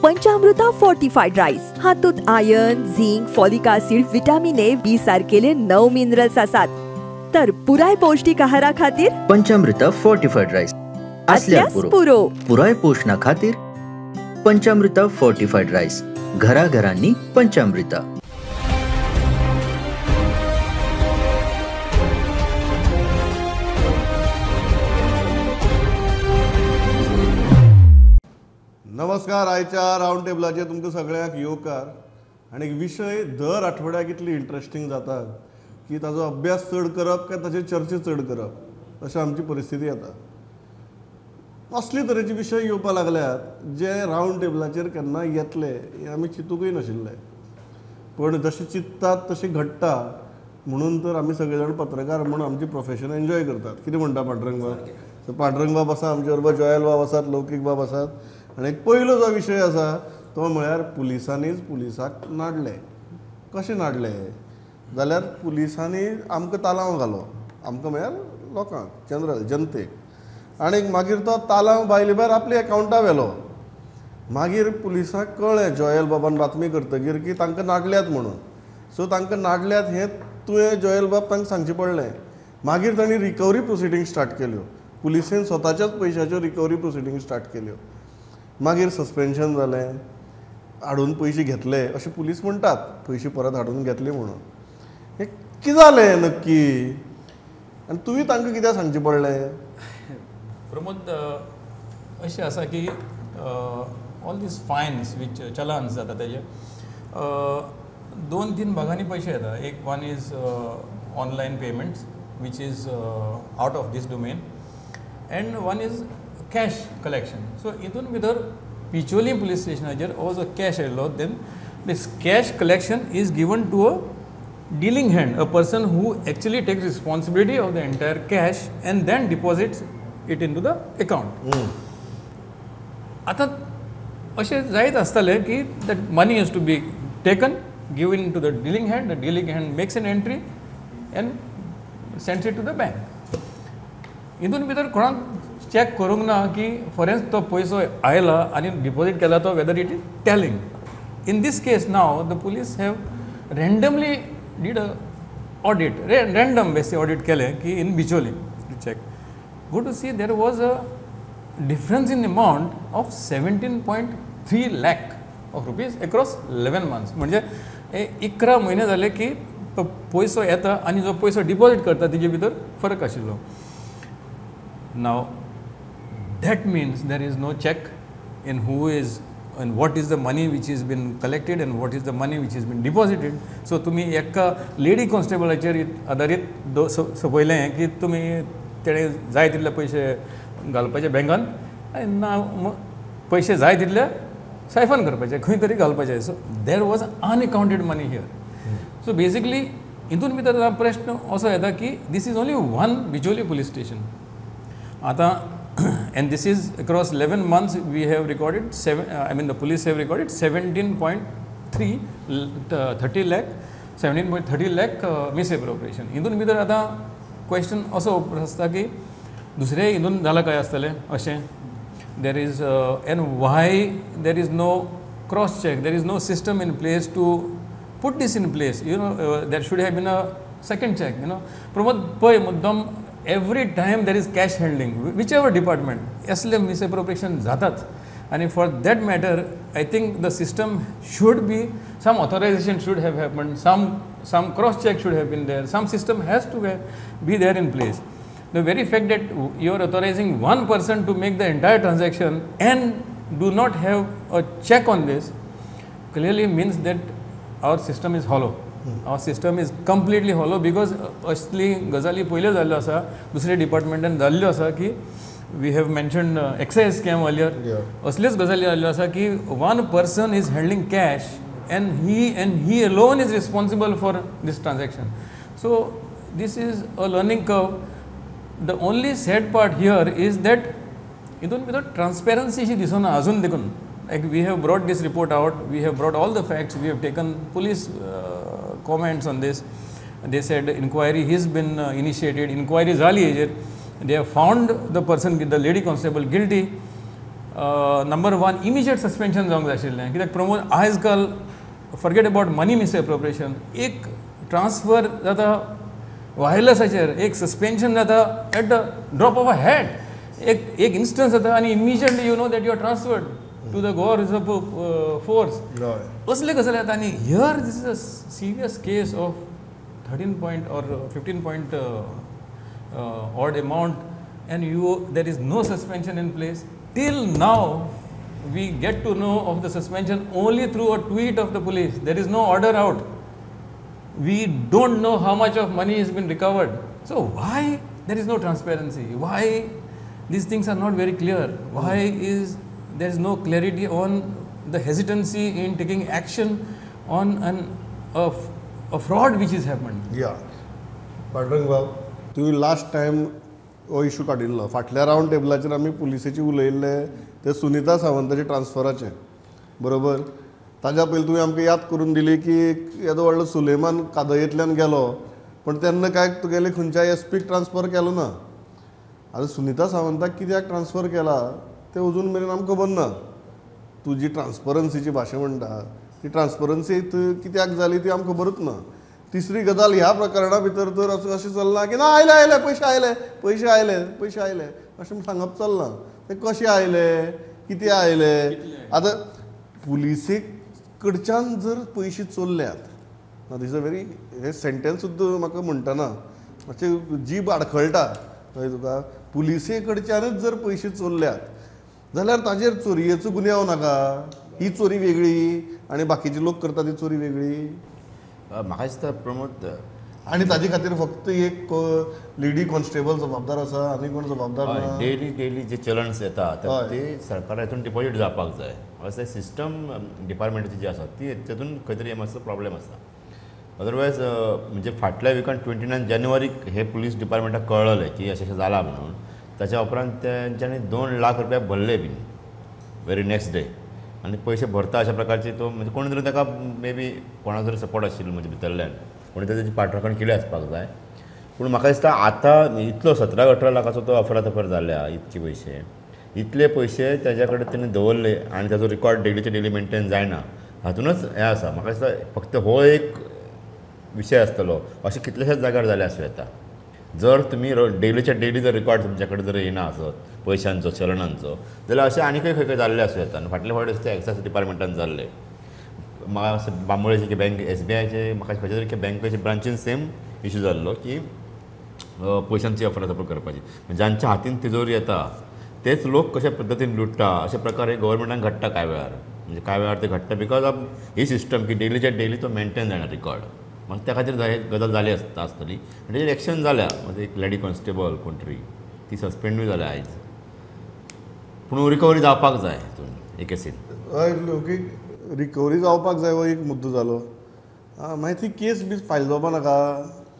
पंचामृता fortified rice हातूंत iron, zinc, folic acid, vitamin A, B सारकेले 9 minerals आसात. तर पुराय पौष्टिक आहारा खातीर पंचामृता फोर्टिफाइड राईस असल्यास पुरो. पुराय पोषणा खातीर पंचामृता फोर्टिफाइड राईस. घराघरांनी पंचामृता. नमस्कार. आयच्या रावंड टेबलाचेर तुमकां सगळ्यांक येवकार. आनी विशय दर आठवड्याक इतली इंट्रस्टिंग जाता की ताजो अभ्यास चड करप काय ताचेर चर्चा चड करप अशी आमची परिस्थिती येता. असले तरेचे विशय येवपाक लागल्यात जे रावंड टेबलाचेर केन्ना येतले हे आमी चिंतूंकय नाशिल्ले. पण जशें चिंततात तशें घडटा म्हणून तर आमी सगळे जाण पत्रकार म्हणून आमची प्रोफेशन एन्जॉय करतात. कितें म्हणटा पांडुरंग बाब? पांडुरंग बाब आसा आमचे बरोबर, जोयल बाब आसात, लौकीक बाब आसात. आनी एक पयलो जो विशय आसा तो म्हळ्यार पुलिसांनीच पुलिसाक नाडले. कशें नाडले जाल्यार पुलिसांनी आमकां तालांव घालो, आमकां म्हळ्यार लोकांक, जनरल जनतेक. आनीक मागीर तो तालांव बायले भायर आपल्या एकावंटा व्हेलो. मागीर पुलिसांक कळ्ळें जोयल बाबान बातमी करतकीर की तांकां नाडल्यात म्हणून. सो तांकां नाडल्यात हें तुवें जोयल बाब तांकां सांगचें पडलें. मागीर तांणी रिकवरी प्रोसिडींग स्टार्ट केल्यो. पुलिसेन स्वताच्याच पयशांच्यो रिकवरी प्रोसिडींग स्टार्ट केल्यो. मागीर सस्पेन्शन जालें, हाडून पयशे घेतले अशें पुलीस म्हणटात, पयशे परत हाडून घेतले म्हणून. हें कितें जालें नक्की आनी तुवें तांकां कित्याक सांगचें पडलें? प्रमोद, अशें आसा की ऑल दीस फायन्स वीच चलान्स जाता तेजे 2-3 भागांनी पयशे येता. एक one is online payments which is out of this domain, and one is cash collection. So हितून भितर पिचोली पुलीस स्टेशनाचेर हो जो कॅश येयलो, then this cash collection is given to a dealing hand, a person who actually takes responsibility of the entire cash and then deposits it into the account. आतां अशें जायत आसतालें की that money is to be taken, given to the dealing hand, the dealing hand makes an entry and sends it to the bank. हितून भितर कोणाक check करूंक ना की फॉरेन्स तो पयसो आयला आनी डिपॉझीट केला तो whether it is telling. In this case now the police have randomly did a audit, random basis audit केलें की in Bicholim check. Go to see there was a difference in amount of 17.3 lakh of rupees across 11 months. म्हणजे 11 म्हयने जाले की पयसो येता आनी जो पयसो डिपॉझीट करता तेजे भितर फरक आशिल्लो. Now that means there is no check in who is and what is the money which has been collected and what is the money which has been deposited. So तुम्ही एका लेडी कॉन्स्टेबलाचेर आदारीत सोपयलें की तुमी तेणे जाय तितले पयशे घालपाचे बँकान आनी ना पयशे जाय तितले सायफन करपाचे, खंय तरी घालपाचे. So there was unaccounted money here. So basically हितून भितर प्रश्न असो येता की this is only one Bicholim police station. आता and this is across 11 months we have recorded the police have recorded 17.30 lakh misappropriation. हितून भितर आता क्वेश्चन असो आसता की दुसरे हितून जाला काय आसतले अशें. There is and why there is no cross check, there is no system in place to put this in place. There should have been a second check. Pramod पळय मुद्दम every time there is cash handling, whichever department, असले misappropriation जातात. And for that matter, I think the system should be, some authorization should have happened, some cross check should have been there, some system has to be there in place. The very fact that you are authorizing one person to make the entire transaction and do not have a check on this clearly means that our system is hollow. Our system is completely hollow because असली गजाली पयले जाल्ल्यो आसा, दुसरे डिपार्टमेंटान जाल्ल्यो आसा की we have mentioned excise scam earlier. असल्योच गजाली जाल्ल्यो आसा की one person is handling cash and he alone is responsible for this transaction. So this is a learning curve. The only sad part here is that without transparency she disona azun dekun. Like we have brought this report out, we have brought all the facts, we have taken police comments on this. They said inquiry has been initiated, inquiry zali, they have found the person, the lady constable guilty. Number one immediate suspension जावंक जाय आशिल्लें कित्याक प्रमोद आयज काल forget about money misappropriation एक transfer जाता वायरलेसाचेर एक सस्पेन्शन जाता at the drop of a hat एक इन्स्टन्स जाता आनी immediately you know that you are transferred to the Goa reserve force असले गजाली जाता आनी here this is a serious case of 13 point or 15 point odd amount and there is no suspension in place. Till now we get to know of the suspension only through a tweet of the police. There is no order out. We don't know how much of money has been recovered. So why there is no transparency? Why these things are not very clear? Why is there is no clarity on the hesitancy in taking action on a fraud which is happened? Pandurang बाब तुवें last time हो issue काडिल्लो फाटल्या round टेबलाचेर आमी पुलिसेची उलयल्ले ते सुनिता सावंताचे ट्रान्सफराचे बरोबर ताज्या पयलीं तुवें आमकां याद करून दिली की येदो व्हडलो सुलेमान कादयेंतल्यान गेलो पण तेन्ना काय तुगेले खंयच्याय एसपीक ट्रान्सफर केलो ना आतां सुनिता सावंताक कित्याक ट्रान्सफर केला तें अजून मेरेन आमकां खबर ना तूं जी ट्रान्सपरन्सीची भाशा म्हणटा ती ट्रान्सपरन्सी कित्याक जाली ती आमकां खबरूच ना तिसरी गजाल ह्या प्रकरणा भितर तर अशें चल्लां की ना आयले पयशे आयले अशें सांगप चल्लां ते कशे आयले कितें आयले आतां पुलिसे कडच्यान जर पयशे चोरल्यात ना दीस अ व्हेरी हे सेंटेन्स सुद्दां म्हाका म्हणटना मातशें जीब आडखळटा कळ्ळें तुका पुलिसे कडच्यानच जर पयशे चोरल्यात जाल्यार ताजेर चोरयेचो गुन्यांव नाका ही चोरी वेगळी आनी बाकीचे लोक करता ती चोरी वेगळी म्हाका दिसता प्रमोद आनी ताजे खातीर फक्त एक लेडी कॉन्स्टेबल जबाबदार आसा आनी कोण जबाबदार ना डेली जे चलन्स येता ते सरकारा हितून डिपॉझीट जावपाक जाय अशें सिस्टम डिपार्टमेंटाची जी आसा ती तेतून खंय तरी मातसो प्रॉब्लेम आसा अदरवायज म्हणजे फाटल्या विकान 29 जानेवारीक हे पुलीस डिपार्टमेंटाक कळलें की अशें जाला म्हणून ताच्या उपरांत तेंच्यांनी 2 लाख रुपया भरले बीन वेरी नेक्स्ट डे आनी पयशे भरता अशा प्रकारचे तो म्हणजे कोणी तरी ताका मे बी कोणा तरी सपोर्ट आशिल्लो म्हणजे भितरल्यान कोणी तरी ताची पाठराखण केली आसपाक जाय पूण म्हाका दिसता आतां इतलो 17-18 लाखाचो तो अफरातफर जाल्या इतके पयशे इतले पयशे ताच्या कडेन तेणें दवरले आनी ताचो रिकॉर्ड डेलीचे डेली मेंटेन जायना हातूनच हें आसा म्हाका दिसता फक्त हो एक विशय आसतलो अशें कितलेशेच जाग्यार जाले आसूं येता जर तुमी डेलीच्या डेली जर रिकॉर्ड तुमच्या कडेन जर येना आसत पयशांचो चलनांचो जाल्यार अशें आनीकय खंय खंय जाल्लें आसूं येता आनी फाटले फावट ते एक्सायज डिपार्टमेंटान जाल्ले म्हाका बांबोळेचे बँक SBIचे म्हाका खंयच्या तरी बँकेच्या ब्रांचीन सेम इशू जाल्लो की पयशांची अफरातफर करपाची जांच्या हातीन तिजोरी येता तेच लोक कशा पद्दतीन लुटता अशे प्रकार हे गव्हर्मेंटान घडटा कांय वेळार म्हणजे कांय वेळार ते घडटा बिकॉज ऑफ ही सिस्टम की डेलीच्या डेली तो मेंटेन जायना रिकॉर्ड म्हाका त्या खातीर गजाल जाली आसतली आनी तेजेर एक्शन जाल्या म्हणजे एक लेडी कॉन्स्टेबल कोण तरी ती सस्पेंडूय जाल्या आयज पूण रिकवरी जावपाक जाय हितून एक केसीन हय रिकवरी जावपाक जाय हो एक मुद्दो जालो मागीर ती केस बी फायल जावपा नाका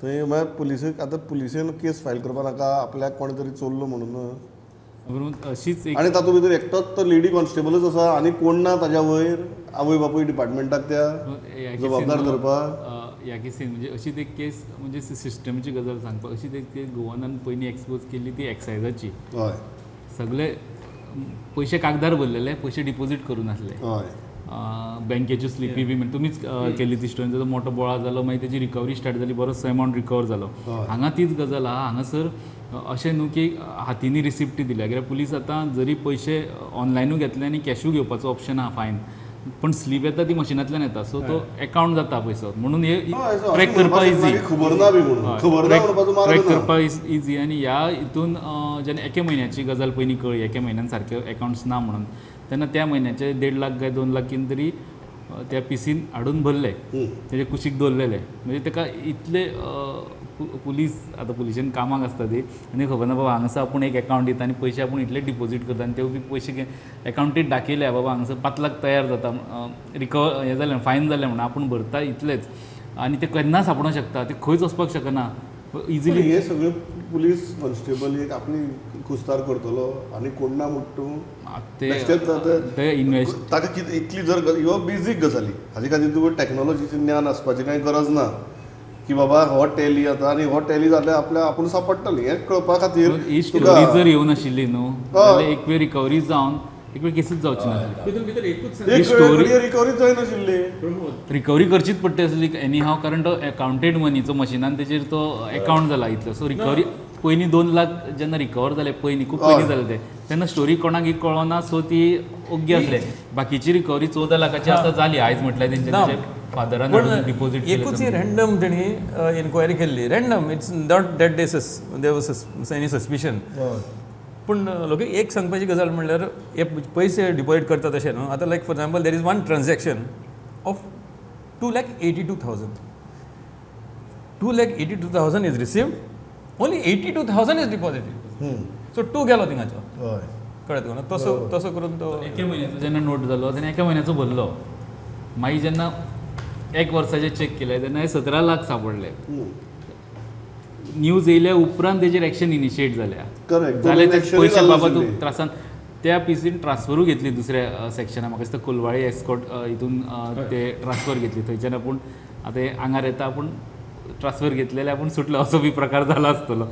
थंय मागीर पुलिसेक आतां पुलिसेन केस फायल करपा नाका आपल्याक कोणे तरी चोरलो म्हणून अशीच आनी तातूंत भितर एकटोच तो लेडी कॉन्स्टेबलच आसा आनी कोण ना ताज्या वयर आवय बापूय डिपार्टमेंटाक त्या जबाबदार धरपाक ह्या केसीन म्हणजे अशीच एक केस म्हणजे सिस्टमची गजाल सांगपाक अशीच एक केस गोवानान पयलीं एक्सपोज केल्ली ती एक्सायजाची हय सगळे पयशे कागदार भरलेले पयशे डिपॉझीट करून आसले हय बँकेच्यो स्लिपी बी म्हणजे तुमीच केल्ली ती स्टोरी ताजो मोठो बोळा जालो मागीर तेजी रिकवरी स्टार्ट जाली बरोचसो अमावंट रिकवर जालो हांगा तीच गजाल आहा हांगासर अशें न्हू की हातींनी रिसिप्टी दिल्या कित्याक पुलीस आतां जरी पयशे ऑनलायनूय घेतले आनी कॅशूय घेवपाचो ऑप्शन आहा फायन पण स्लीप येता ती मशिनांतल्यान येता सो तो अकावंट जाता पयसो म्हणून हे ट्रॅक करपा इजी ट्रॅक करपा इजी आनी ह्या हितून जेन्ना एके म्हयन्याची गजाल पयलीं कळ्ळी एके म्हयन्यान सारके अकावंट्स ना म्हणून तेन्ना त्या म्हयन्याचे 1.5 लाख काय 2 लाख कितें तरी त्या पिसीन हाडून भरले तेजे कुशीक दवरलेले म्हणजे ताका इतले पुलीस आतां पुलिशेन कामाक आसता ती आनी खबर ना बाबा हांगासर आपूण एक अकावंट दिता आनी पयशे आपूण इतले डिपॉझीट करता आनी ते बी पयशे अकावंटीत दाखयल्या बाबा हांगासर 5 लाख तयार जाता रिकवर हें जालें फायन जालें म्हणून आपूण भरता इतलेच आनी ते केन्ना सापडूंक शकता ते खंयच वचपाक शकना इजिली हे सगळे पुलीस कॉन्स्टेबल एक आपली कुस्तार करतलो आनी कोण ना म्हणटूं ते इन्वेस्ट ताका कितें इतली जर ह्यो बेजीक गजाली हाजे खातीर तुका टॅक्नॉलॉजीचें ज्ञान आसपाची कांय गरज ना की बाबा हो टॅली जाता आनी हो टॅली जाल्यार आपल्या आपूण सापडटली हें कळपा खातीर ही स्टोरी जर येवन आशिल्ली न्हू जाल्यार एक वेळ रिकवरी जावन एक वेळ केसूच जावची नासली तितून भितर एकूच एक story- वेळ रिकवरी जायनाशिल्ली. रिकवरी करचीच पडटा आसली एनी हाव, कारण तो अकाउंटेड मनीचो मशिनान तेजेर तो अकाउंट जाला इतलो. सो रिकवरी पयलीं 2 लाख जेन्ना रिकवर जाले पयलीं खूब पयलीं जाले ते तेन्ना स्टोरी कोणाक कळना. सो ती ओग्गी आसले. बाकीची रिकवरी 14 लाखाची आतां जाली आयज म्हटल्यार तेंच्या फादरान डिपॉझिट एकूच रँडम तेणी इन्क्वायरी केल्ली. Random, it's not that there was any suspicion. पूण लोक एक सांगपाची गजाल म्हणल्यार हे पयशे डिपॉझिट करता तशें न्हू. आतां like for example there is one transaction of 2,82,000. 2,82,000 is received, only 82,000 is deposited. So 2 गेलो थिंगाचो. कळ्ळें तुका? तसो करून तो एके म्हयन्याचो जेन्ना नोट जालो तेन्ना एका म्हयन्याचो भरलो. मागीर जेन्ना 1 वर्साचे चॅक केले तेन्ना 17 लाख सापडले. न्यूज येयल्या उपरांत तेजेर एक्शन इनिशिएट जाल्या. Correct. जाले ते Action पयशे जाल्ली बाबा आशिल्ली. तूं त्रासान त्या पीसीन ट्रान्सफरू घेतली दुसऱ्या सेक्शनाक. म्हाका दिसता कोलवाळे एस्कॉट हितून ते ट्रान्सफर घेतली थंयच्यान. आपूण आतां हे आंगार येता आपूण ट्रान्सफर घेतलेले आपूण सुटलो असो बी प्रकार जाला आसतलो.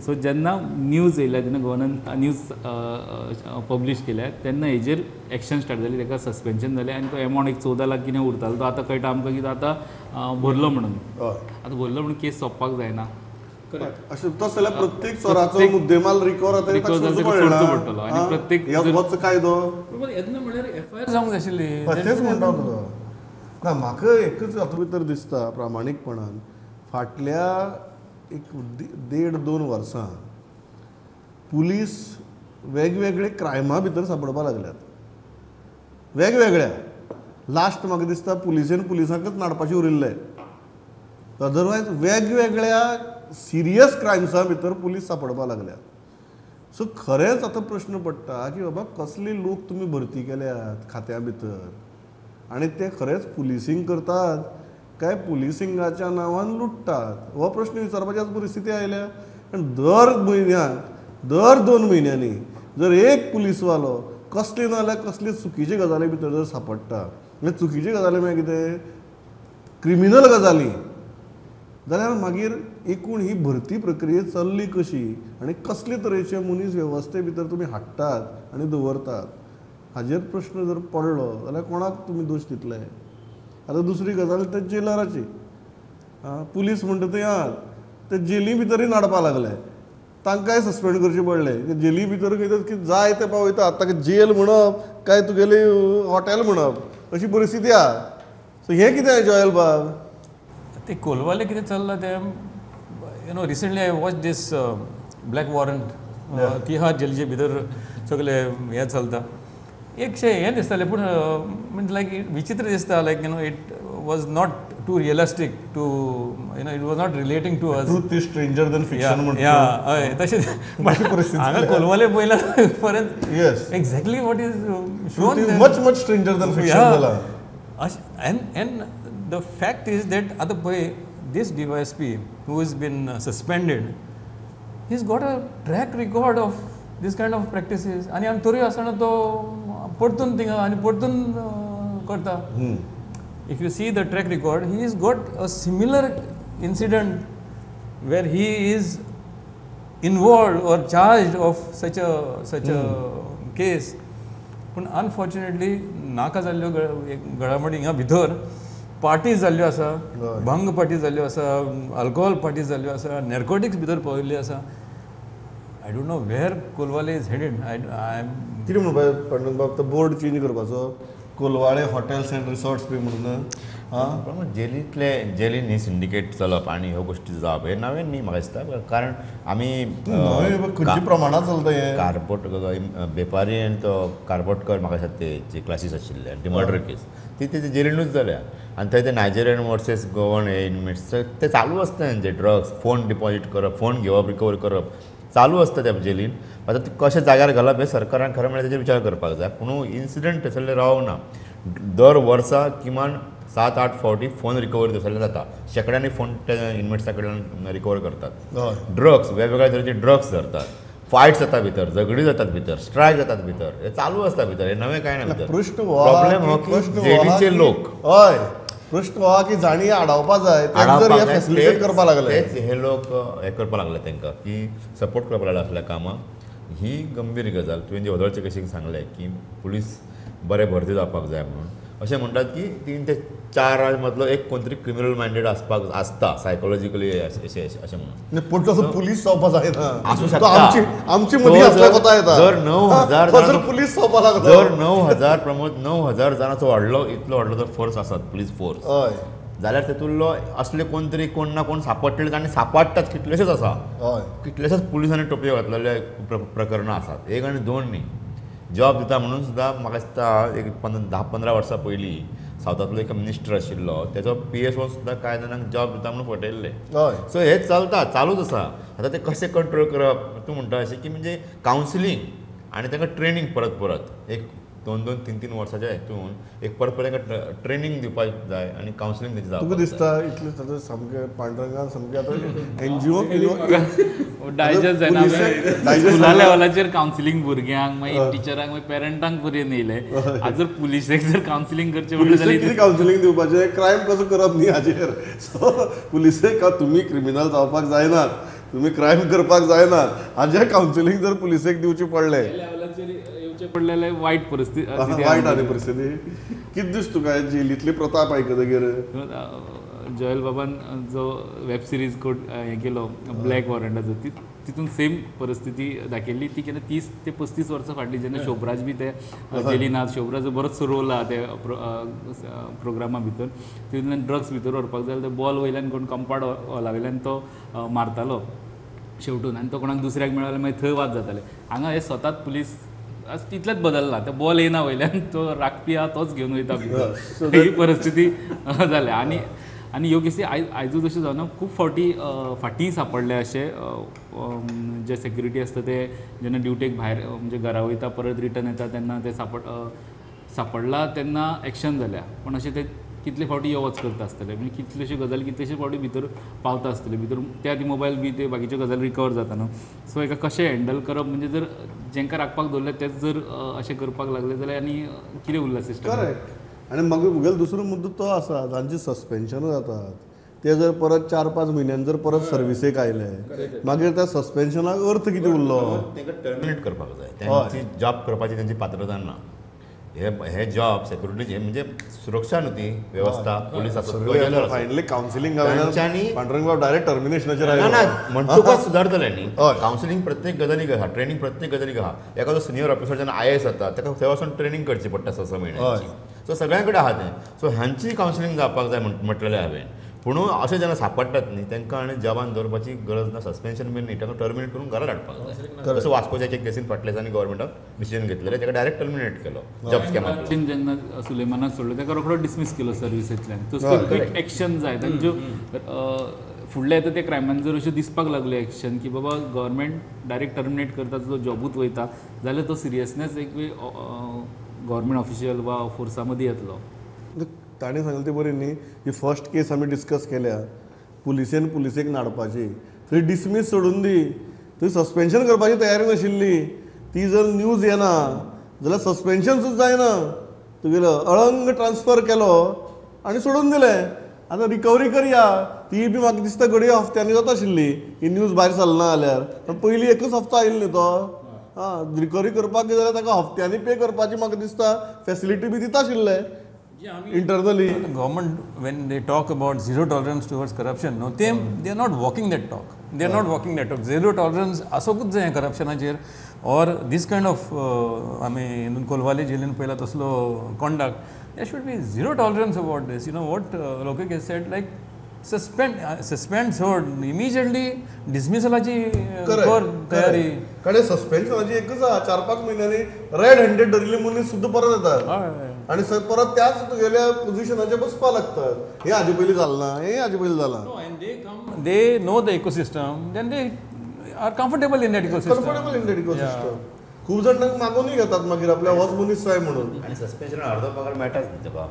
सो जेन्ना न्यूज येयल्या जेन्ना गव्हर्नमेंट न्यूज पब्लीश केल्या तेन्ना हेजेर एक्शन स्टार्ट जाली. ताका सस्पेन्शन जालें आनी तो एमावंट एक 14 लाख कितें उरतालो तो आतां कळटा आमकां की आतां भरलो म्हणून. आतां भरलो म्हणून केस सोंपपाक जायना. अशें तस जाल्यार प्रत्येक चोराचो मुद्देमाल रिकवर जाता recover जाता तेका सोडचो पडटलो. आनी प्रत्येक वच कायदो येतना म्हणल्यार एफआयआर जावंक जाय आशिल्ली. तेच म्हणटा तुका. ना म्हाका एकच हातूंत भितर दिसता प्रामाणीकपणान फाटल्या एक 1.5-2 वर्सां पुलीस वेगवेगळे क्रायमा भितर सापडपाक लागल्यात. वेगवेगळ्या. लास्ट म्हाका दिसता पुलिसांकच नाडपाचें उरिल्लें. अदरवायज वेगवेगळ्या सिरियस क्रायम्सा भितर पुलीस सापडपाक लागल्यात. सो खरेंच आतां प्रश्न पडटा की बाबा कसले लोक तुमी भरती केल्यात खात्या भितर आनी ते खरेंच पुलिसींग करतात काय पुलिसिंगाच्या नांवान लुटतात हो प्रश्न विचारपाची परिस्थिती आयल्या. आनी दर म्हयन्याक दर 2 म्हयन्यांनी जर एक पुलीसवालो कसले ना जाल्यार कसले चुकीचे गजाली भितर जर सापडटा म्हणजे चुकीचे गजाली म्हळ्यार कितें क्रिमिनल गजाली जाल्यार मागीर एकूण ही भरती प्रक्रिया चल्ली कशी आनी कसले तरेचे मनीस वेवस्थे भितर तुमी हाडटात आनी दवरतात हाजेर प्रश्न जर पडलो जाल्यार कोणाक तुमी दोश दितले. आतां दुसरी गजाल ते जेलराची. पुलीस म्हणटा ते ते जेली भितरय नाडपाक लागले. तांकांय सस्पेंड करचें पडलें. जेली भितर कितें जाय ते पावयता. ताका जेल म्हणप काय तुगेली हॉटेल म्हणप अशी परिस्थिती आहा. सो हें कितें जॉयल बाब? ते कोलवाले कितें चल्लां ते recently I watch this black warrant की जेलीचे भितर सगळे हें चलता. एकशें हें दिसतालें पूण म्हणजे लायक विचित्र दिसता like it was not too realistic to it was not relating to us. Truth is stranger than fiction म्हणटा. हय तशें हांगा कोलवाले पयला परत yes exactly what is shown much stranger than fiction जाला. and the fact is that आता पळय this DYSP who has been suspended, he's got a track record of this kind of practices आणि आमी तरी आसतना तो परतून थिंगा आनी परतून करता. If you see the track record, he has got a similar incident where he is involved or charged of such a case. पूण अनफॉर्च्युनेटली नाका जाल्ल्यो घडामोडी हिंगा भितर पार्टीज जाल्ल्यो आसा, भंग पार्टी जाल्ल्यो आसा, अल्कोहोल पार्टीज जाल्ल्यो आसा, नॅर्कोटिक्स भितर पाविल्ली आसा. I don't know where Colvale is headed. कितें म्हणपाक पांडुरंग बाब तो बोर्ड चेंज करपाचो Colvale hotels and resorts B म्हणून. जेलीन ही सिंडिकेट चलप आनी ह्यो गोश्टी जावप हे नवें न्ही म्हाका दिसता. कारण आमी खंयच्या प्रमाणात चलता हें कारपोट बेपारी आनी तो कारपोटकर म्हाका दिसता ते जे क्लासीस आशिल्ले आनी ती मर्डर केस ती जेलीनूच जाल्या. आनी थंय ते नायजेरियन वर्सेस गोवन इनमेट्स ते चालू आसता तेंचे ड्रग्स फोन डिपॉझीट करप फोन घेवप रिकवर करप चालू आसता त्या जेलीन. आतां ते कशें जाग्यार घालप हे सरकारान खरें म्हळ्यार तेजेर विचार करपाक जाय. पूण इन्सिडंट थंयसरले रावंक ना. दर वर्सा किमान 7-8 फावटी फोन रिकवर थंयसरले जाता. शेकड्यांनी फोन त्या इनमेट्सा कडल्यान रिकवर करतात. ड्रग्स वेगवेगळ्या तरेचे ड्रग्स धरतात. फायट्स जाता भितर, झगडी जातात भितर, स्ट्रायक जातात भितर. हे चालू आसता भितर. हे नवें कांय ना भितर. प्रॉब्लेम हो की जेलीचे लोक हय प्रश्न हो की जाणी आडावपा जाय फॅसिलिटेट करपाक लागले. हे लोक हे करपाक लागले तांकां की सपोर्ट करपाक लागले असल्या कामाक ही गंभीर गजाल. तुवें जे वदळचे कशें सांगलें की पुलीस बरे भरती जावपाक जाय म्हणून. अशें म्हणटात की 3 ते 4 मदलो एक कोण तरी क्रिमिनल मायंडेड आसता सायकोलॉजिकली अशें म्हणून. पूण तसो पुलीस जावपा जायना. आसूं शकता. आमची मदीं असल्या कोता येता. जर 9,000 पुलीस जावपा लागलो. जर 9,000 प्रमोद 9,000 जाणांचो इतलो व्हडलो जर फोर्स आसत पुलीस फोर्स, हय जाल्यार तेतूंतलो असले कोण तरी कोण ना कोण सांपडटले आनी सांपडटात कितलेशेच आसा. हय कितलेशेच पुलिसांनी टोपयो घातलेले प्रकरणां आसात. 1 आनी 2 न्ही. जॉब दिता म्हणून सुद्दां म्हाका दिसता एक 10-15 वर्सां पयलीं सावथांतलो एक मिनिस्टर आशिल्लो तेजो PSO सुद्दां कांय जाणांक जॉब दिता म्हणून फटयल्ले. हय सो हे चालूच आसा. आतां ते कशें कंट्रोल करप तूं म्हणटा अशें की म्हणजे कावन्सिलींग आनी तांकां ट्रेनींग परत एक 2-2, 3-3 वर्साच्या हितून एक परत तांकां ट्रेनींग दिवपाक जाय आनी कावन्सिलींग तेजें तुका जावपाक दिसता इतलें ताजें सामकें पांडुरंगान सामकें आतां NGO डायजस्ट जायना. स्कुला लेवलाचेर कावन्सिलींग भुरग्यांक मागीर टिचरांक मागीर पेरंटांक पर्यंत येयले. आज जर पुलिसेक जर कावन्सिलींग करचें म्हटलें पुलिसेक कितें कावन्सिलींग दिवपाचें क्रायम कसो करप न्ही हाचेर. सो पुलिसेक तुमी क्रिमिनल जावपाक जायनात, तुमी क्रायम करपाक जायनात हाजें कावन्सिलींग जर पुलिसेक दिवचें पडलें येवचें पडलें वायट परिस्थिती. वायट आनी परिस्थिती. कितें दिसता तुका जेलींतली प्रताप आयकतकीर? जयल बाबान जो वेब सिरीज हें केलो ब्लॅक वॉरंटाचो तितून सेम परिस्थिती दाखयल्ली. ती केन्ना 30 ते 35 वर्सां फाटली जेन्ना शोभराज बी ते जेलीन आसा. शोभराजो बरोचसो रोल आहा ते प्रोग्रामा भितर. तितूंतल्यान ड्रग्स भितर व्हरपाक जाय जाल्यार बॉल वयल्यान कोण कंपाउंड हॉला वयल्यान तो मारतालो शेवटून आनी तो कोणाक दुसऱ्याक मेळ्ळो मागीर थंय वाद जाताले. हांगा हे स्वताच पुलीस तितलेंच बदलना. ते बॉल येना वयल्यान तो राखपी आहा तोच घेवन वयता भितर. ही परिस्थिती जाल्या. आनी ह्यो केसी आयजूच अशें जावना. खूब फाटीं सांपडले अशे जे सेक्युरिटी आसता ते जेन्ना ड्युटेक भायर म्हणजे घरा वयता परत रिटर्न येता तेन्ना ते सांपडला तेन्ना एक्शन जाल्या. पण अशें ते कितले फावटी यो वच करता आसतले. म्हणजे कितल्योश्यो गजाली कितलेशे फावटी भितर पावता आसतले. भितर त्या मोबायल बी ते बाकीच्यो गजाली रिकवर जाता न्हू. सो हेका कशें हँडल करप म्हणजे जर जेंकां राखपाक दवरले तेच जर अशें करपाक लागले जाल्यार आनी कितें उरलां सिस्टम. करेक्ट. आनी मुगेलो दुसरो मुद्दो तो आसा तांची सस्पेन्शनां जातात. ते जर परत 4-5 म्हयन्यान जर परत सर्विसेक आयले मागीर त्या सस्पेन्शनाक अर्थ कितें उरलो? तांकां टर्मिनेट करपाक जाय. त्यांची जॉब करपाची त्यांची पात्रता ना. हे जॉब सेक्युरिटीचे म्हणजे सुरक्षा न्हू ती वेवस्था police finally counselling Pandurang direct टर्मिनेशनाचेर ना म्हणटुकाच सुदारतले न्ही. कावन्सिलींग प्रत्येक गजालीक आहा, ट्रेनींग प्रत्येक गजालीक आहा. एखादो सिनियर ऑफिसर जेन्ना IAS जाता ताका थंय वचून ट्रेनींग करची पडटा 6 म्हयन्यांची. सो सगळ्यां कडेन आहा तें. सो हांची कावन्सिलींग जावपाक जाय म्हटलेलें हांवें. पूण अशें जेन्ना सांपडटात न्ही तांकां आनी जॉबान दवरपाची गरज ना. सस्पेन्शन बीन न्ही ताका टर्मिनेट करून घरा धाडपाक जाय. जसो वास्कोच्या केसीन फाटल्या दिसांनी गव्हर्मेंटान डिसिजन घेतलेलें ताका डायरेक्ट टर्मिनेट केलो जॉब स्कॅमाक. जेन्ना सुलेमानाक सोडलो ताका रोखडो डिसमीस केलो सर्विसेंतल्यान. तसो क्विक एक्शन जाय. तांच्यो फुडले येता ते क्रायमान जर अश्यो दिसपाक लागल्यो एक्शन की बाबा गव्हर्मेंट डायरेक्ट टर्मिनेट करता जो जॉबूत वयता जाल्यार तो सिरियसनेस एक गव्हर्मेंट ऑफिशियल वा फोर्सा मदीं येतलो. ताणें सांगलें ती बरी न्ही. ही फर्स्ट केस आमी डिस्कस केल्या पुलिसेक नाडपाची. थंय डिसमीस सोडून दी. थंय सस्पेन्शन करपाची तयारी नाशिल्ली. ती जर न्यूज येना जाल्यार सस्पेन्शन सुद्दां जायना. तुगेलो अळंग ट्रान्सफर केलो आनी सोडून दिलें. आतां रिकवरी करया. ती बी म्हाका दिसता घडये हफ्त्यांनी जाता आशिल्ली ही न्यूज भायर सरना जाल्यार. पण पयलीं एकच हफ्तो आयिल्लो न्ही तो. रिकवरी करपाक जाल्यार ताका हफ्त्यांनी पे करपाची म्हाका दिसता फेसिलिटी बी दिता आशिल्ले internally. Government, when they talk about zero tolerance towards corruption, no, they are not walking that talk. They are not walking that talk. Zero tolerance असोकूच जाय corruptionाचेर. Or this kind of आमी कोलवाले जेलीन पयला तसलो conduct. There should be zero tolerance about this. You know what Lokik has said, like suspend सोड immediately dismissalaची तयारी. कडे सस्पेन्शनाची एकच आहा. 4-5 म्हयन्यांनी रेड हँडेड धरिल्ले मनीस सुद्दां परत येतात आनी परत त्याच तुगेल्या पोजिशनाचेर बसपा लागतात. हे हाजे पयलीं जालें ना, हे हाजे पयलीं जालां. They know the ecosystem, then they are comfortable in that ecosystem. खूब जाण तांकां मागूनय घेतात मागीर आपल्या होच मनीस जाय म्हणून. आनी सस्पेन्शन अर्दो पगार मेळटाच न्ही ताका.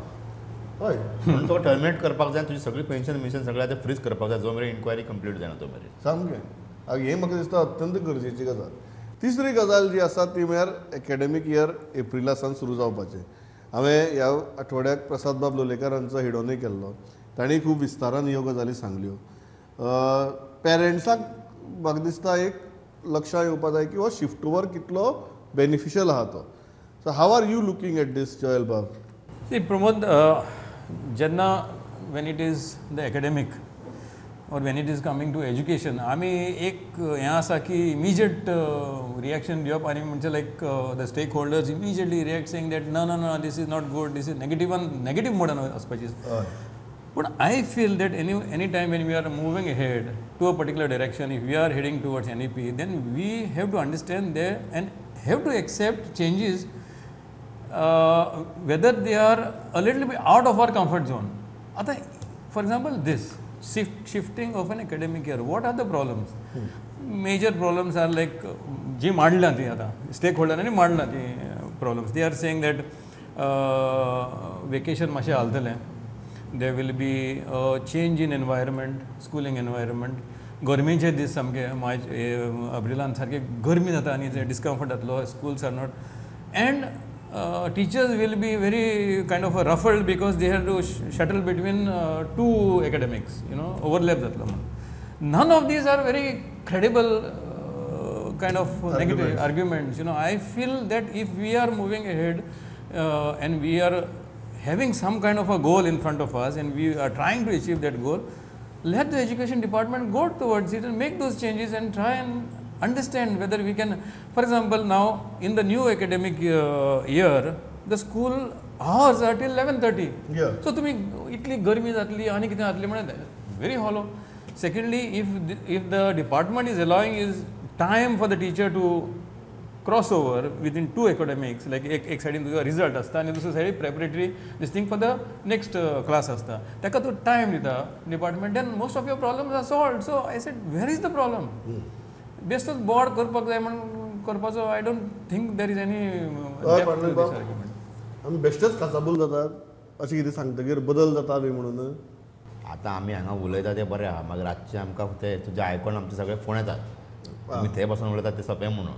हय म्हणून तो टर्मिनेट करपाक जाय. तुजी सगळी पेन्शन सगळें आतां फ्रीज करपाक जाय जो मेरेन इन्क्वायरी कंप्लीट जायना तो मेरेन. सामकें. हें म्हाका दिसता अत्यंत गरजेची गजाल. तिसरी गजाल जी आसा ती म्हळ्यार एकाडेमीक इयर एप्रिला सावन सुरू जावपाचें. हांवें ह्या आठवड्याक प्रसाद बाब लोलयेकार हांचो हिडोनूय केल्लो. तांणी खूब विस्तारान ह्यो गजाली सांगल्यो. पेरंट्सांक म्हाका दिसता एक लक्षात येवपाक जाय की हो शिफ्ट ओवर कितलो बेनिफिशियल आहा तो. So how are you looking at this Joel बाब? See, Pramod, जेन्ना when it is the academic or when it is coming to education, आमी एक हें आसा की immediate reaction दिवप आनी म्हणजे like the stakeholders immediately react saying that no, this is not good, this is negative मोडान वचपाची. But I feel that any time when we are moving ahead to a particular direction, if we are heading towards NEP, then we have to understand there and have to accept changes whether they are a little bit out of our comfort zone. For example, this shifting of an academic year, what are the problems? Major problems are like जी मांडला ती आता स्टेकहोल्डरांनी मांडला ती problems. They are saying that vacation मातशें हालतलें. There will be a change in environment, schooling environment. गर्मेचे दीस सामके एप्रिलान सारके गर्मी जाता आनी डिस्कम्फर्ट जातलो. Schools are not, and teachers will be very kind of ruffled because they have to shuttle between two academics, overlap जातलो. None of these are very credible kind of negative arguments. I feel that if we are moving ahead and we are having some kind of a goal in front of us and we are trying to achieve that goal, let the education department go towards it and make those changes and try and understand whether we can. For example, now in the new academic year, the school hours are till 11:30. Yeah. So तुम्ही इतली गर्मी जातली आनी कितें जातली म्हण very hollow. Secondly, if the department is allowing is time for the teacher to crossover within two academics, like एक साइडीन तुजो रिजल्ट आसता आनी दुसरे साइडीन preparatory this thing for the next class आसता, ताका तूं time दिता department, then most of your problems are solved. So I said, where is the problem? बेश्टोच बोर्ड करपाक जाय म्हणून करपाचो. I don't think there is any depth to this argument. आमी बेश्टेच काचाबूल जातात अशें कितें सांगतकीर बदल जाता बी म्हणून. आतां आमी हांगा उलयता तें बरें आहा, मागीर रातचें आमकां तें तुजें आयकोन आमचे सगळे फोन येतात. तुमी थंय बसून उलयतात तें सोंपें म्हणून.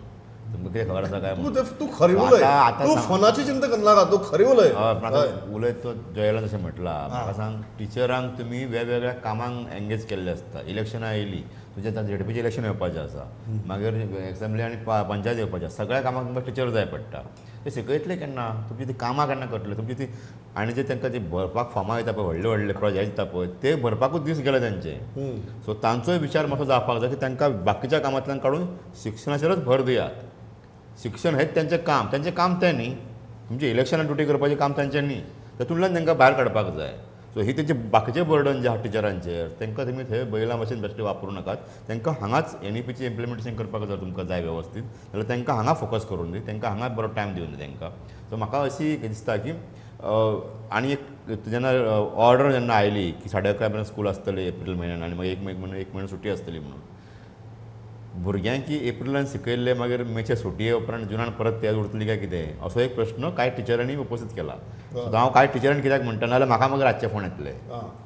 तुमकां कितें खबर आसा काय? तूं खरी उलय, तूं फोनाची चिंता करनाका, तूं खरी उलय. उलयत तो जयलान जशें म्हटलां, म्हाका सांग, टिचरांक तुमी वेगवेगळ्या कामांक एंगेज केल्ले आसता. इलेक्शनां येयलीं, तुजें झेडपीचें इलेक्शन येवपाचें आसा, मागीर एसेंब्ली आनी पंचायत येवपाचें आसा, सगळ्या कामाक तुमकां टिचर जाय पडटा. ते शिकयतले केन्ना? तुमची ती कामां केन्ना करतले? तुमची ती आनी जे तांकां ती भरपाक फॉर्मां येता पळय, व्हडले व्हडले प्रोजेक्ट येता पळय, ते भरपाकूच दीस गेले तांचे. सो तांचोय विचार मातसो जावपाक जाय की तांकां बाकीच्या कामांतल्यान काडून शिक्षणाचेरच भर दियात. शिक्षण हेंच तेंचें काम तें न्ही. तुमचें इलेक्शनान ड्युटी करपाचें काम तेंचें न्ही. तातूंतल्यान तांकां भायर काडपाक जाय. सो ही तेंचे बाकीचें बर्डन जें आहा टिचरांचेर, तांकां तुमी थंय बैला भशेन बेश्टे वापरूं नाकात. तांकां हांगाच NEPचें इम्प्लिमेंटेशन करपाक जर तुमकां जाय वेवस्थीत, जाल्यार तांकां हांगा फोकस करून दी, तांकां हांगा बरो टायम दिवन दी तांकां. सो म्हाका अशी दिसता की आनी एक जेन्ना ऑर्डर जेन्ना आयली की 11:30 मेरेन स्कूल आसतली एप्रील म्हयन्यान आनी मागीर एक म्हयनो सुटी आसतली म्हणून, भुरग्यांक एप्रिलान शिकयल्ले मागीर मेच्या सुटये उपरांत जुनान परत तेज उरतली काय कितें, असो एक प्रश्न कांय टिचरांनी उपस्थित केला. सो हांव कांय टिचरांनी कित्याक म्हणटा नाल्यार म्हाका मागीर रातचे फोन येतले.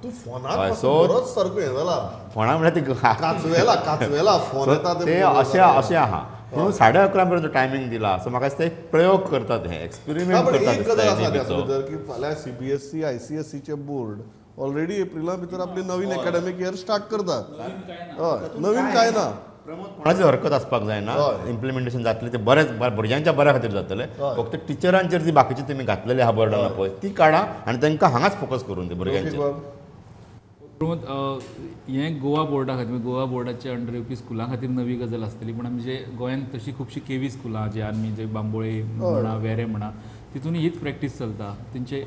तूं फोनार बरोच सारको हें जाला. फोना म्हणल्यार ती काचवेला फोन येता ते अशें आहा. पूण 11:30 मेरेन जो टायमींग दिला, सो म्हाका दिसता एक प्रयोग करतात, हे एक्सपेरिमेंट करतात की फाल्यां CBSE ICSEचे बोर्ड ऑलरेडी एप्रिला भितर आपली नवीन एकाडेमीक इयर स्टार्ट करतात. हय, नवीन कांय ना. कोणाची हरकत आसपाक जायना. इम्प्लिमेंटेशन जातलें तें बरेंच भुरग्यांच्या बऱ्या खातीर जातलें. फक्त टिचरांचेर जी बाकीची तुमी घातलेली आहा बर्डन पळय ती काडा आनी तांकां हांगाच फोकस करून दी भुरग्यांचेर. प्रमोद, हें गोवा बोर्डा खातीर, गोवा बोर्डाच्या अंडर येवपी स्कुलां खातीर नवी गजाल आसतली. पूण आमचे गोंयांत तशीं खुबशीं केवी स्कुलां जे आमी जे बांबोळे म्हणा, वेरे म्हणा, तितून हीच प्रॅक्टीस चलता. तेंचे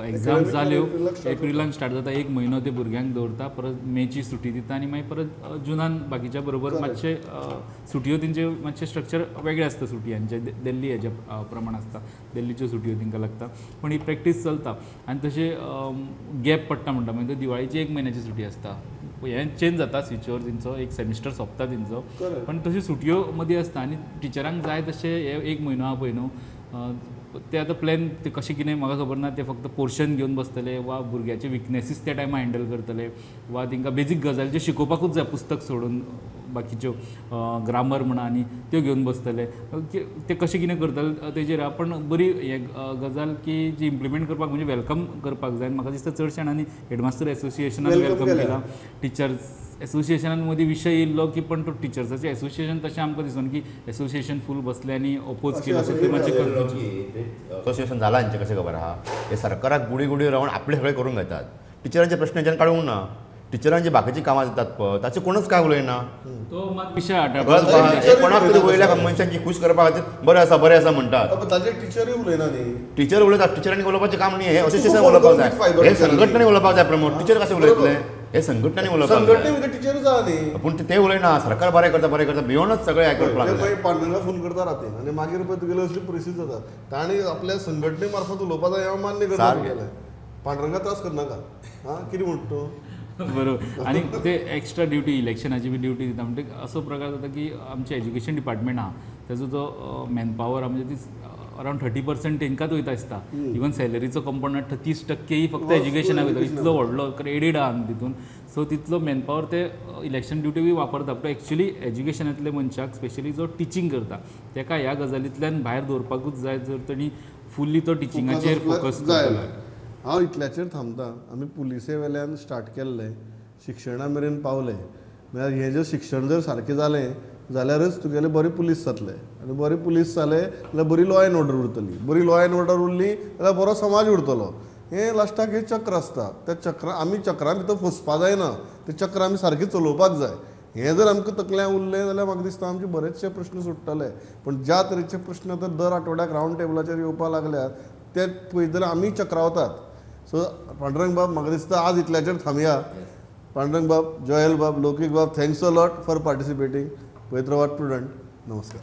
एग्जाम्स जाल्यो, एप्रिलान स्टार्ट जाता, एक म्हयनो ते भुरग्यांक दवरता, परत मेची सुटी दिता आनी मागीर परत जुनान बाकीच्या बरोबर मातशे सुटयो तेंचे मातशें स्ट्रक्चर वेगळें आसता सुटयांचे. दिल्ली हेजे प्रमाण आसता, दिल्लीच्यो सुटयो तांकां लागता. पूण ही प्रॅक्टीस चलता आनी तशें गॅप पडटा म्हणटा मागीर दिवाळीची एक म्हयन्याची सुटी आसता. हें चेंज जाता स्विचवर तेंचो, एक सेमिस्टर सोंपता तेंचो, पण तश्यो सुटयो मदीं आसता आनी टिचरांक जाय तशें हे एक म्हयनो आहा पळय न्हू, ते आतां प्लॅन ते कशें कितें म्हाका खबर ना. ते फक्त पोर्शन घेवन बसतले वा भुरग्याचे विकनेसीस त्या टायमार हँडल करतले वा तांकां बेजीक गजाली जे शिकोवपाकूच जाय पुस्तक सोडून बाकीच्यो ग्रामर म्हणा आनी त्यो घेवन बसतले ते कशें कितें करतले तेजेर आपण बरी हे गजाल की जी इम्प्लिमेंट करपाक म्हणजे वेलकम करपाक जाय. म्हाका दिसता चडशे जाणांनी हेडमास्टर एसोसिएशनान वेलकम केला, टिचर्स एसोसिएशनान मदीं विशय येयल्लो की पण तो टिचर्साचें एसोसिएशन तशें आमकां दिसून की एसोसिएशन फूल बसलें आनी ओपोज केलो सो ते मातशें असोसिएशन जाला हांचे कशें खबर आहा हे सरकाराक गुडी गुडी रावन आपले सगळे करून घेतात. टिचरांचे प्रश्न जेन्ना काडूंक ना, टिचरांची बाकीची कामां जातात पळय ताचे कोणूच काय उलयना. तो मात विशय हाडटा कोणाक तरी वयल्या मनशांची खूश करपा खातीर बरें आसा म्हणटात. ताचे टिचरूय उलयना न्ही. टिचर उलयतात, टिचरांनी उलोवपाचें काम न्ही, हे असोसिएशन उलोवपाक जाय, हे संघटनांनी उलोवपाक जाय प्रमोद. टिचर कशें उलयतले, हे संघटनांनी उलोवपाक जाय. टिचरूच आहा न्ही. पूण ते उलयना, सरकार बरें करता भिवनच सगळे आयकूंक लागले. पांडुरंगा फोन करता रातीन आनी मागीर पळय तुगेली असली परिस्थिती जाता. ताणी आपल्या संघटने मार्फत उलोवपा जाय हांव मान्य करता. पांडुरंगा त्रास करनाका. हां कितें म्हणटा तूं? बरोबर. आणि ते एक्स्ट्रा ड्युटी इलेक्शनाची बी ड्युटी दिता म्हणजे असो प्रकार जाता की आमचे एज्युकेशन डिपार्टमेंट आहा तेजो जो मॅनपावर म्हणजे ती अरावंड 30% तेंकाच वयता दिसता. इवन सॅलरीचो कंपोनंट 30% ही फक्त एज्युकेशनाक वयता. इतलो व्हडलो क्रेडीट आहा तितून. सो तितलो मॅनपावर ते इलेक्शन ड्युटी बी वापरता. पण एक्चुअली एज्युकेशनांतले मनशाक स्पेशली जो टिचींग करता तेका ह्या गजालींतल्यान भायर दवरपाकूच जाय जर ताणी फुल्ली तो टिचिंगाचेर फोकस करतलो. हांव इतल्याचेर थांबता. आमी पुलिसे वेल्यान स्टार्ट केल्लें, शिक्षणा मेरेन पावले. म्हळ्यार हें जर शिक्षण जर सारकें जालें जाल्यारच तुगेले बरे पुलीस जातले आनी बरे पुलीस जाले जाल्यार बरी लॉ एंड ऑर्डर उरतली. बरी लॉ एंड ऑर्डर उरली जाल्यार बरो समाज उरतलो. हें लास्टाक हें चक्र आसता. त्या चक्रा आमी चक्रां भितर फसपा जायना. तें चक्र आमी सारकें चलोवपाक जाय. हें जर आमकां तकल्यान उरलें जाल्यार म्हाका दिसता आमचे बरेचशे प्रश्न सुट्टले. पण ज्या तरेचे प्रश्न तर दर आठवड्याक रावंड टेबलाचेर येवपाक लागल्यात ते पळयत जाल्यार आमी चक्रावतात. सो पांडुरंग बाब म्हाका दिसता आज इतल्याचेर थांबया. पांडुरंग बाब, जोयल बाब, लौकीक बाब, thanks a lot for participating. पवित्रवाद प्रुडंट. नमस्कार.